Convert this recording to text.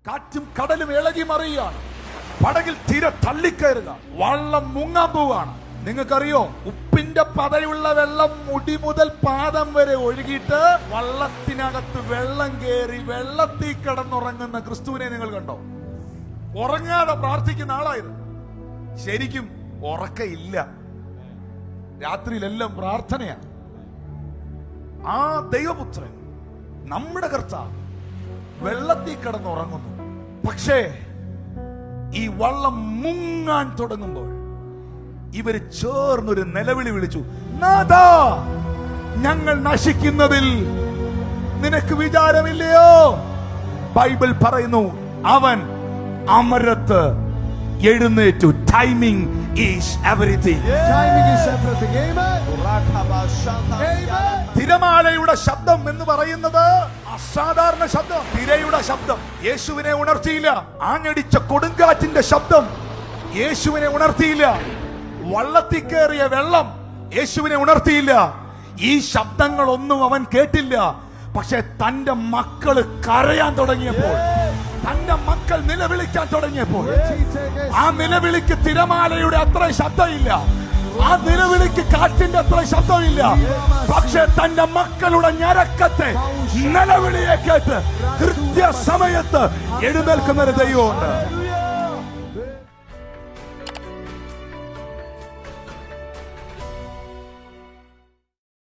കാറ്റും കടലും ഇളകി മറിയുകയാണ്. പടകിൽ തീരെ തള്ളിക്കയറുക. വള്ളം മുങ്ങാൻ പോവുകയാണ്. നിങ്ങൾക്കറിയോ, ഉപ്പിന്റെ പതയുള്ള വെള്ളം മുടി മുതൽ പാദം വരെ ഒഴുകിയിട്ട് വള്ളത്തിനകത്ത് വെള്ളം കയറി വെള്ളത്തിൽ കിടന്നുറങ്ങുന്ന ക്രിസ്തുവിനെ നിങ്ങൾ കണ്ടോ? ഉറങ്ങാതെ പ്രാർത്ഥിക്കുന്ന ആളായിരുന്നു. ശരിക്കും ഉറക്കയില്ല, രാത്രിയിലെല്ലാം പ്രാർത്ഥനയാണ്. ആ ദൈവപുത്രൻ, നമ്മുടെ കർത്താവ്, വെള്ളത്തിൽ കിടന്നുറങ്ങുന്നു. പക്ഷേ ഈ വള്ളം മുങ്ങാൻ തുടങ്ങുമ്പോൾ ഇവര് ചേർന്നൊരു നിലവിളി വിളിച്ചു, നാഥാ, ഞങ്ങൾ നശിക്കുന്നതിൽ നിനക്ക് വിചാരമില്ലയോ? ബൈബിൾ പറയുന്നു, അവൻ അമരത്ത് എഴുന്നേറ്റു. Timing is everything. തിരമാലയുടെ ശബ്ദം എന്ന് പറയുന്നത് അസാധാരണ ശബ്ദം, തിരയുടെ ശബ്ദം യേശുവിനെ ഉണർത്തിയില്ല. ആഞ്ഞടിച്ച കൊടുങ്കാറ്റിന്റെ ശബ്ദം യേശുവിനെ ഉണർത്തിയില്ല. വള്ളത്തിൽ കയറിയ വെള്ളം യേശുവിനെ ഉണർത്തിയില്ല. ഈ ശബ്ദങ്ങളൊന്നും അവൻ കേട്ടില്ല. പക്ഷെ തന്റെ മക്കള് കരയാൻ തുടങ്ങിയപ്പോൾ, തന്റെ മക്കൾ നിലവിളിക്കാൻ തുടങ്ങിയപ്പോൾ, ആ നിലവിളിക്ക് തിരമാലയുടെ അത്ര ശബ്ദമില്ല, ആ നിലവിളിക്ക് കാറ്റിന്റെ അത്ര ശബ്ദമില്ല. പക്ഷെ തന്റെ മക്കളുടെ ഞരക്കത്തെ, നിലവിളിയെ കേട്ട് കൃത്യസമയത്ത് എഴുന്നേൽക്കുന്ന ഒരു ദൈവമുണ്ട്.